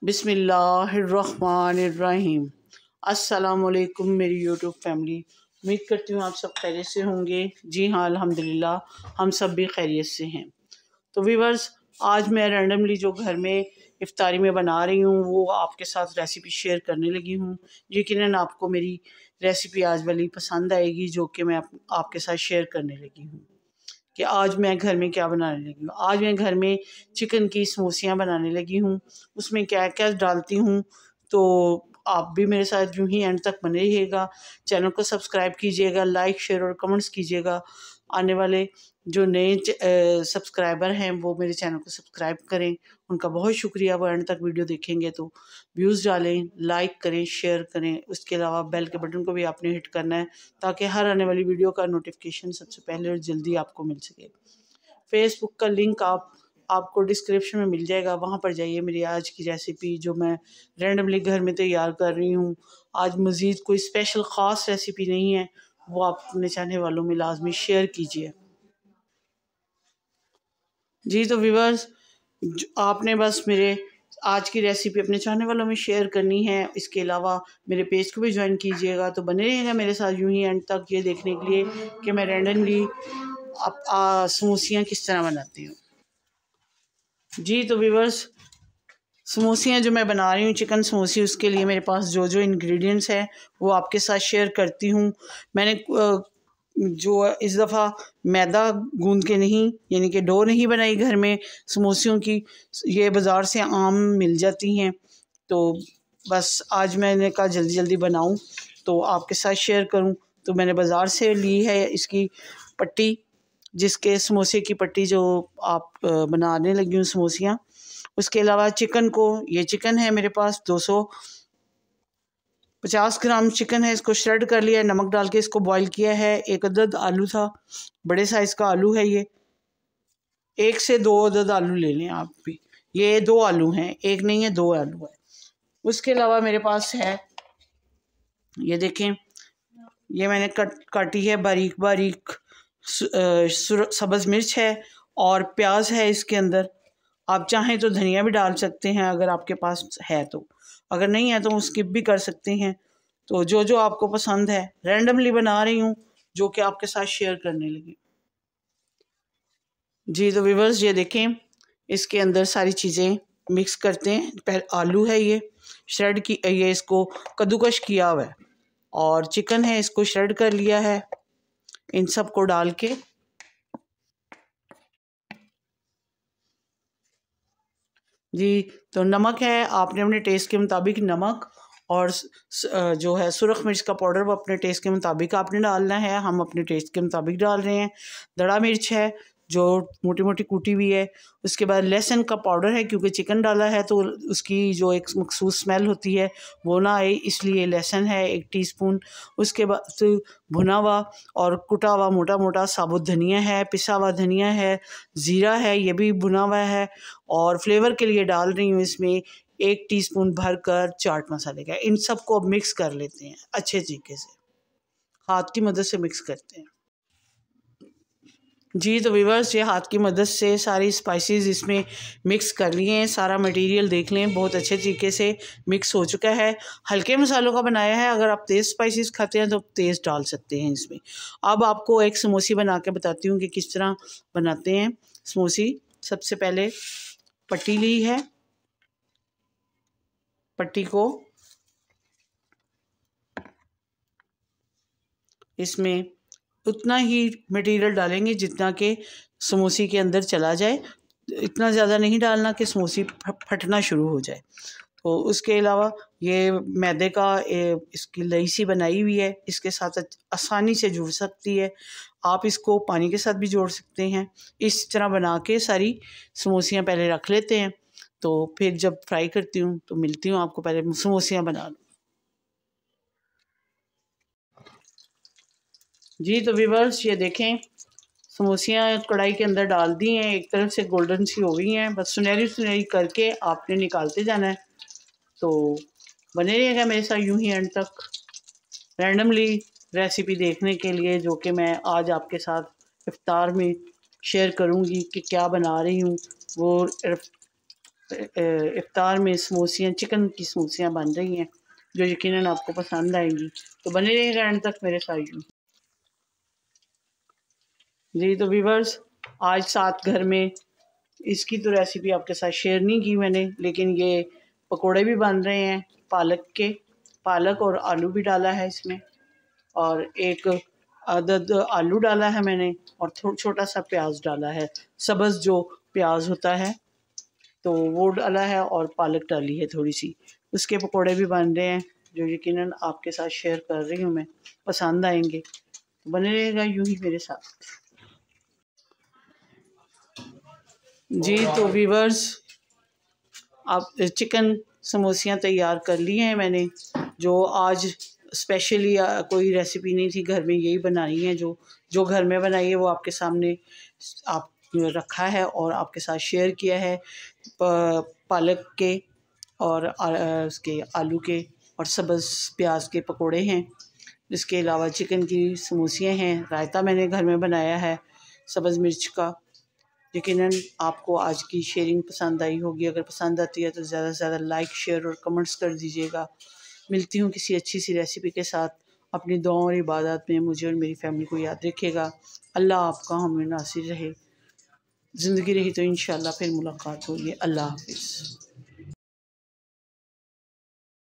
बिस्मिल्लाहिर्रहमानिर्रहीम। अस्सलामुअलैकुम मेरी यूट्यूब फैमिली। उम्मीद करती हूँ आप सब खैरियत से होंगे। जी हाँ, अल्हम्दुलिल्लाह हम सब भी खैरियत से हैं। तो व्यूअर्स, आज मैं रैंडमली जो घर में इफ्तारी में बना रही हूँ वो आपके साथ रेसिपी शेयर करने लगी हूँ। यकीनन आपको मेरी रेसिपी आज वाली पसंद आएगी जो कि मैं आपके साथ शेयर करने लगी हूँ कि आज मैं घर में क्या बनाने लगी हूँ। आज मैं घर में चिकन की समोसियाँ बनाने लगी हूँ। उसमें क्या क्या डालती हूँ तो आप भी मेरे साथ यूँ ही एंड तक बने रहिएगा। चैनल को सब्सक्राइब कीजिएगा, लाइक शेयर और कमेंट्स कीजिएगा। आने वाले जो नए सब्सक्राइबर हैं वो मेरे चैनल को सब्सक्राइब करें, उनका बहुत शुक्रिया। वो एंड तक वीडियो देखेंगे तो व्यूज़ डालें, लाइक करें, शेयर करें। उसके अलावा बेल के बटन को भी आपने हिट करना है ताकि हर आने वाली वीडियो का नोटिफिकेशन सबसे पहले और जल्दी आपको मिल सके। फेसबुक का लिंक आपको डिस्क्रिप्शन में मिल जाएगा, वहाँ पर जाइए। मेरी आज की रेसिपी जो मैं रैंडमली घर में तैयार कर रही हूँ, आज मज़ीद कोई स्पेशल ख़ास रेसिपी नहीं है, वो आप अपने चाहने वालों में लाजमी शेयर कीजिए। जी तो व्यूअर्स, आपने बस मेरे आज की रेसिपी अपने चाहने वालों में शेयर करनी है। इसके अलावा मेरे पेज को भी ज्वाइन कीजिएगा। तो बने रहिएगा मेरे साथ यूं ही एंड तक ये देखने के लिए कि मैं रैंडमली समोसियाँ किस तरह बनाती हूँ। जी तो व्यूअर्स, समोसियाँ जो मैं बना रही हूँ चिकन समोसी, उसके लिए मेरे पास जो जो इंग्रेडिएंट्स हैं वो आपके साथ शेयर करती हूँ। मैंने जो इस दफ़ा मैदा गूंद के नहीं, यानी कि डो नहीं बनाई घर में समोसियों की। ये बाज़ार से आम मिल जाती हैं। तो बस आज मैंने कहा जल्दी जल्दी बनाऊं तो आपके साथ शेयर करूं। तो मैंने बाज़ार से ली है इसकी पट्टी, जिसके समोसे की पट्टी जो आप बनाने लगी हूँ समोसियाँ। उसके अलावा चिकन को, ये चिकन है मेरे पास 250 ग्राम चिकन है। इसको श्रेड कर लिया है, नमक डाल के इसको बॉईल किया है। एक अदद आलू था, बड़े साइज़ का आलू है ये। 1 से 2 अदद आलू ले लें आप भी। ये 2 आलू हैं, एक नहीं है 2 आलू है। उसके अलावा मेरे पास है, ये देखें, ये मैंने काटी है बारीक बारीक सब्ज़ मिर्च है और प्याज है इसके अंदर। आप चाहें तो धनिया भी डाल सकते हैं अगर आपके पास है तो, अगर नहीं है तो स्किप भी कर सकते हैं। तो जो जो आपको पसंद है, रैंडमली बना रही हूँ जो कि आपके साथ शेयर करने लगी। जी तो व्यूअर्स, ये देखें, इसके अंदर सारी चीज़ें मिक्स करते हैं। पहले आलू है ये श्रेड की, ये इसको कद्दूकश किया हुआ है, और चिकन है इसको श्रेड कर लिया है। इन सब को डाल के जी, तो नमक है आपने अपने टेस्ट के मुताबिक नमक, और जो है सुरख मिर्च का पाउडर वो अपने टेस्ट के मुताबिक आपने डालना है। हम अपने टेस्ट के मुताबिक डाल रहे हैं। दड़ा मिर्च है जो मोटी मोटी कूटी हुई है। उसके बाद लहसुन का पाउडर है, क्योंकि चिकन डाला है तो उसकी जो एक मखसूस स्मेल होती है वो ना आए, इसलिए लहसुन है 1 टीस्पून। उसके बाद भुना हुआ और कुटा हुआ मोटा मोटा साबुत धनिया है, पिसा हुआ धनिया है, ज़ीरा है, ये भी भुना हुआ है। और फ्लेवर के लिए डाल रही हूँ इसमें 1 टीस्पून भरकर चाट मसाले का। इन सबको अब मिक्स कर लेते हैं अच्छे तरीके से, हाथ की मदद से मिक्स करते हैं। जी तो व्यूअर्स, ये हाथ की मदद से सारी स्पाइसेस इसमें मिक्स कर लिए हैं। सारा मटेरियल देख लें, बहुत अच्छे तरीके से मिक्स हो चुका है। हल्के मसालों का बनाया है, अगर आप तेज़ स्पाइसेस खाते हैं तो तेज़ डाल सकते हैं इसमें। अब आपको एक समोसी बना के बताती हूँ कि किस तरह बनाते हैं समोसी। सबसे पहले पट्टी ली है, पट्टी को इसमें उतना ही मटेरियल डालेंगे जितना कि समोसी के अंदर चला जाए। इतना ज़्यादा नहीं डालना कि समोसी फटना शुरू हो जाए। तो उसके अलावा ये मैदे का इसकी लई सी बनाई हुई है, इसके साथ आसानी से जुड़ सकती है। आप इसको पानी के साथ भी जोड़ सकते हैं। इस तरह बना के सारी समोसियाँ पहले रख लेते हैं, तो फिर जब फ्राई करती हूँ तो मिलती हूँ आपको। पहले समोसियाँ बना लो। जी तो व्यूअर्स, ये देखें, समोसियाँ कढ़ाई के अंदर डाल दी हैं, एक तरफ से गोल्डन सी हो गई हैं। बस सुनहरी सुनहरी करके आपने निकालते जाना है। तो बने रहिएगा मेरे साथ यूं ही एंड तक रैंडमली रेसिपी देखने के लिए, जो कि मैं आज आपके साथ इफ्तार में शेयर करूंगी कि क्या बना रही हूँ। वो इफ्तार में समोसियाँ, चिकन की समोसियाँ बन रही हैं जो यकीनन आपको पसंद आएंगी। तो बने रहिएगा एंड तक मेरे साथ यूँ। जी तो व्यूअर्स, आज साथ घर में इसकी तो रेसिपी आपके साथ शेयर नहीं की मैंने, लेकिन ये पकोड़े भी बन रहे हैं पालक के। पालक और आलू भी डाला है इसमें, और एक अदद आलू डाला है मैंने, और छोटा सा प्याज डाला है, सब्ज़ जो प्याज होता है तो वो डाला है, और पालक डाली है थोड़ी सी। उसके पकोड़े भी बन रहे हैं जो यकीनन आपके साथ शेयर कर रही हूँ मैं, पसंद आएंगे। तो बने रहेगा यूं ही मेरे साथ। जी तो व्यूअर्स, आप चिकन समोसियाँ तैयार कर ली हैं मैंने, जो आज स्पेशली कोई रेसिपी नहीं थी, घर में यही बनाई है, जो घर में बनाई है वो आपके सामने आप रखा है और आपके साथ शेयर किया है। पालक के और उसके आलू के और सब्ज़ प्याज के पकोड़े हैं। इसके अलावा चिकन की समोसियाँ हैं, रायता मैंने घर में बनाया है सब्ज़ मिर्च का। यकीनन आपको आज की शेयरिंग पसंद आई होगी। अगर पसंद आती है तो ज़्यादा से ज़्यादा लाइक, शेयर और कमेंट्स कर दीजिएगा। मिलती हूँ किसी अच्छी सी रेसिपी के साथ। अपनी दुआओं और इबादत में मुझे और मेरी फैमिली को याद रखिएगा। अल्लाह आपका हमें नासिर रहे। ज़िंदगी रही तो इंशाअल्लाह फिर मुलाकात होगी। अल्लाह हाफ़िज़।